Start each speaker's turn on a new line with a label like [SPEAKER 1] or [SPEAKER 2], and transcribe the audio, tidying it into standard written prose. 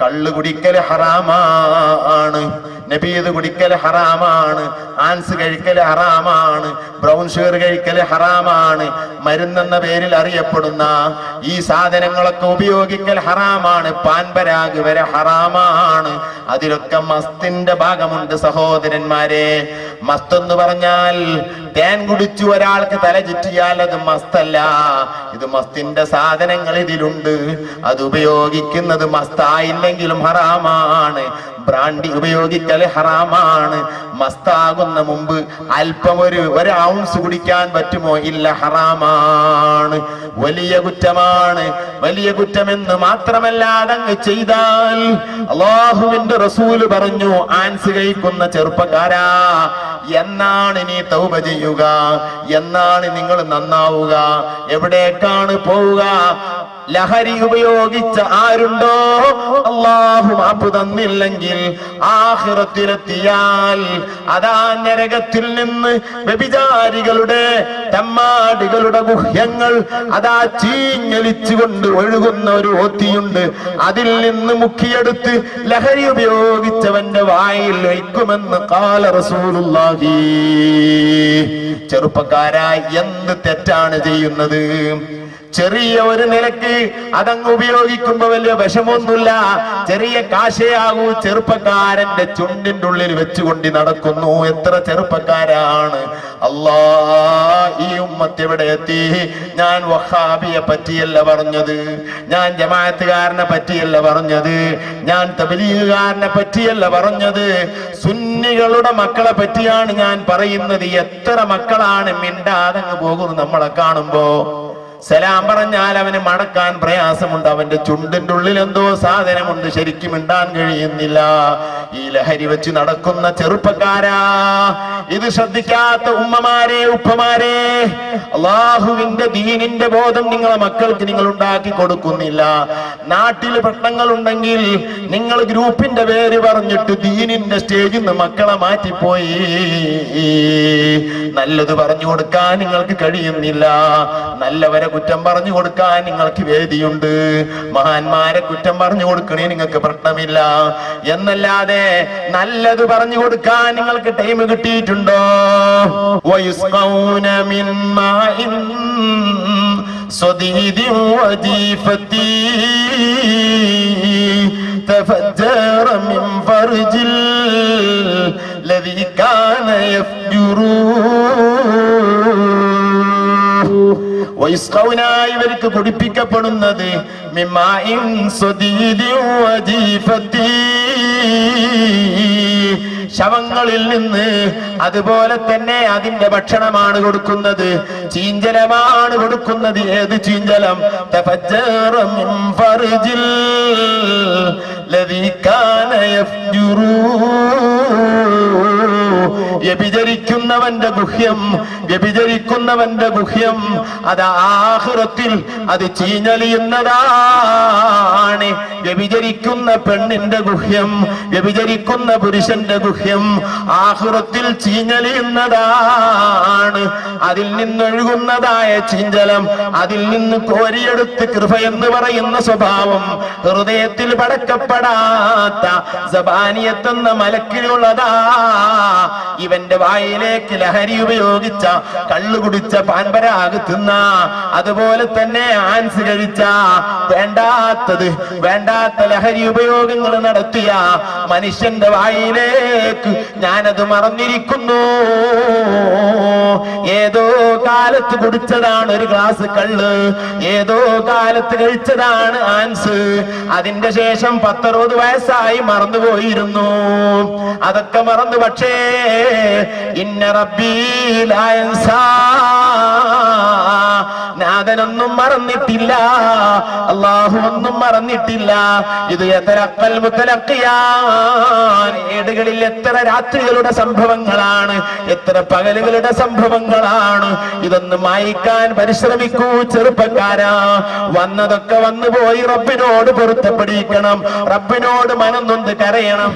[SPEAKER 1] കള്ള് കുടിക്കൽ ഹറാമാണ്, നബീദ് കുടിക്കൽ ഹറാമാണ്, ആൻസ് കഴിക്കൽ ഹറാമാണ്, ബ്രൗൺ ഷുഗർ കഴിക്കൽ ഹറാമാണ്, മരുന്നെന്ന പേരിൽ അറിയപ്പെടുന്ന ഈ സാധനങ്ങളൊക്കെ ഉപയോഗിക്കൽ ഹറാമാണ്, പാൻപരാഗ് വരെ ഹറാമാണ്. അതിലൊക്കെ മസ്തിന്റെ ഭാഗമുണ്ട് സഹോദരന്മാരെ. മസ്ത് എന്ന് പറഞ്ഞാൽ തേൻ കുടിച്ചു ഒരാൾക്ക് തല ചുറ്റിയാൽ അത് മസ്തല്ല. ഇത് മസ്തിന്റെ സാധനങ്ങൾ ഇതിലുണ്ട്. അത് ഉപയോഗിക്കുന്നത് മസ്തായില്ലെങ്കിലും ഹറാമാണ്. ബ്രാൻഡി ഉപയോഗിക്കൽ ഹറാമാണ്. മസ്താകുന്ന മുമ്പ് അല്പം ഒരു ഔൺസ് കുടിക്കാൻ പറ്റുമോ? ഇല്ല, ഹറാമാണ്. വലിയ കുറ്റമാണ്. വലിയ കുറ്റമെന്ന് മാത്രമല്ല, അതങ്ങ് ചെയ്താൽ അല്ലാഹുവിന്റെ റസൂല് പറഞ്ഞു, ആൻസ് കഴിക്കുന്ന ചെറുപ്പക്കാരാ, എന്നാണ് നീ തൗബ ചെയ്യുക? എന്നാണ് നിങ്ങൾ നന്നാവുക? എവിടേക്കാണ് പോവുക? ലഹരി ഉപയോഗിച്ച ആരുണ്ടോ അല്ലാഹു മാപ്പ് തന്നില്ലെങ്കിൽ ആഖിറത്തിലെത്തിയാൽ അതാ നരകത്തിൽ നിന്ന് വ്യഭിചാരികളുടെ തമ്മാടികളുടെ ഗുഹ്യങ്ങൾ അതാ ചീഞ്ഞലിച്ചുകൊണ്ട് ഒഴുകുന്ന ഒരു ഓത്തിയുണ്ട്. അതിൽ നിന്ന് മുക്കിയെടുത്ത് ലഹരി ഉപയോഗിച്ചവന്റെ വായിൽ വയ്ക്കുമെന്ന് ഖാല റസൂലുള്ളാഹി. ചെറുപ്പക്കാരായി എന്ത് തെറ്റാണ് ചെയ്യുന്നത്? ചെറിയ ഒരു നിലക്ക് അതങ്ങ് ഉപയോഗിക്കുമ്പോ വലിയ വിഷമൊന്നുമില്ല. ചെറിയ കാശയാകൂ, ചെറുപ്പക്കാരന്റെ ചുണ്ടിന്റെ ഉള്ളിൽ വെച്ചുകൊണ്ട് നടക്കുന്നു. എത്ര ചെറുപ്പക്കാരാണ്! അല്ലാ, ഈ ഉമ്മത്ത് എവിടെ എത്തി? ഞാൻ വഹാബിയെ പറ്റിയല്ല പറഞ്ഞത്, ഞാൻ ജമാഅത്തുകാരനെ പറ്റിയല്ല പറഞ്ഞത്, ഞാൻ തബ്ലീഗുകാരനെ പറ്റിയല്ല പറഞ്ഞത്, സുന്നികളുടെ മക്കളെ പറ്റിയാണ് ഞാൻ പറയുന്നത്. എത്ര മക്കളാണ് മിണ്ടാതങ്ങ് പോകുന്നു നമ്മളെ കാണുമ്പോ? സലാം പറഞ്ഞാൽ അവന് മടക്കാൻ പ്രയാസമുണ്ട്. അവന്റെ ചുണ്ടിന്റെ ഉള്ളിൽ എന്തോ സാധനമുണ്ട്, ശരിക്കും മിണ്ടാൻ കഴിയുന്നില്ല. ഈ ലഹരി വെച്ച് നടക്കുന്ന ചെറുപ്പക്കാരാ, ഇത് ശ്രദ്ധിക്കാത്ത ഉമ്മമാരെ, ഉപ്പമാരെ, അള്ളാഹുവിന്റെ ദീനിന്റെ ബോധം നിങ്ങളെ മക്കൾക്ക് നിങ്ങൾ ഉണ്ടാക്കി കൊടുക്കുന്നില്ല. നാട്ടിൽ പ്രശ്നങ്ങൾ ഉണ്ടെങ്കിൽ നിങ്ങൾ ഗ്രൂപ്പിന്റെ പേര് പറഞ്ഞിട്ട് ദീനിന്റെ സ്റ്റേജിൽ നിന്ന് മക്കളെ മാറ്റിപ്പോയി. നല്ലത് പറഞ്ഞു കൊടുക്കാൻ നിങ്ങൾക്ക് കഴിയുന്നില്ല. നല്ലവരെ കുറ്റം പറഞ്ഞു കൊടുക്കാൻ നിങ്ങൾക്ക് വേദിയുണ്ട്. മഹാന്മാരെ കുറ്റം പറഞ്ഞു കൊടുക്കണേ നിങ്ങൾക്ക് പ്രശ്നമില്ല. എന്നല്ലാതെ നല്ലത് പറഞ്ഞു കൊടുക്കാൻ നിങ്ങൾക്ക് ടൈം കിട്ടിയിട്ടുണ്ടോ? വയുസ്ഖൗന മിൻ മാഇൻ സദീദിൻ വജീഫതി തഫജ്ജറ മിൻ ഫർജിൽ ലദീ കാന യഫ്ജുറൂ. വൈസ്ഖൗനായി ഇവർക്ക് കുടിപ്പിക്കപ്പെടുന്നത് മിമ്മാഇൻ സദീദിൻ വജീഫതി, ശവങ്ങളിൽ നിന്ന്. അതുപോലെ തന്നെ അതിന്റെ ഭക്ഷണമാണ് കൊടുക്കുന്നത്, ചീഞ്ചലമാണ് കൊടുക്കുന്നത്. ഏത് ചീഞ്ചലം? തഫജ്ജറ മിൻ ഫർജിൽ ലദീ കാന യഫ്ജുറൂ. വ്യഭിചരിക്കുന്നവന്റെ ഗുഹ്യം, വ്യഭിചരിക്കുന്നവന്റെ ഗുഹ്യം അത് ആഖിറത്തിൽ അത് ചീഞ്ഞലിയുന്നതാണ്. വ്യഭിചരിക്കുന്ന പെണ്ണിന്റെ ഗുഹ്യം, വ്യഭിചരിക്കുന്ന പുരുഷന്റെ ഗുഹ്യം ആഖിറത്തിൽ ചീഞ്ഞലിയുന്നതാണ്. അതിൽ നിന്നൊഴുകുന്നതായ ചീഞ്ചലം, അതിൽ നിന്ന് കോരിയെടുത്ത് കൃപ എന്ന് പറയുന്ന സ്വഭാവം ഹൃദയത്തിൽ പടക്കപ്പെടാത്ത സബാനിയത്തെന്ന മലക്കിലുള്ളതാ. ഇവന്റെ വായിലേക്ക് ലഹരി ഉപയോഗിച്ച, കള്ളു കുടിച്ച, പാൻപരാഗ് തിന്ന, അതുപോലെ തന്നെ ആൻസ് കഴിച്ച, വേണ്ടാത്ത ലഹരി ഉപയോഗങ്ങൾ നടത്തിയ മനുഷ്യന്റെ വായിലേക്ക് ഞാനത് മറന്നിരിക്കുന്നു. ഏതോ കാലത്ത് കുടിച്ചതാണ് ഒരു ഗ്ലാസ് കള്ള്, ഏതോ കാലത്ത് കഴിച്ചതാണ് ആൻസ്. അതിന്റെ ശേഷം 10-60 വയസ്സായി മറന്നുപോയിരുന്നു. അതൊക്കെ മറന്നു. പക്ഷേ ഇന്ന റബ്ബീ ലാ യൻസാ, നാഥനൊന്നും മറന്നിട്ടില്ല, അല്ലാഹു ഒന്നും മറന്നിട്ടില്ല. ഇത് യതലഖൽ മുതലഖിയാൻ, ഏടുകളിൽ എത്ര രാത്രികളുടെ സംഭവങ്ങളാണ്, എത്ര പകലുകളുടെ സംഭവങ്ങളാണ്. ഇതൊന്ന് മായ്ക്കാൻ പരിശ്രമിക്കൂ ചെറുപ്പക്കാരാ. വന്നതൊക്കെ വന്നുപോയി. റബ്ബിനോട് പൊരുത്തപ്പെടിക്കണം, റബ്ബിനോട് മനം നൊന്ത് കരയണം.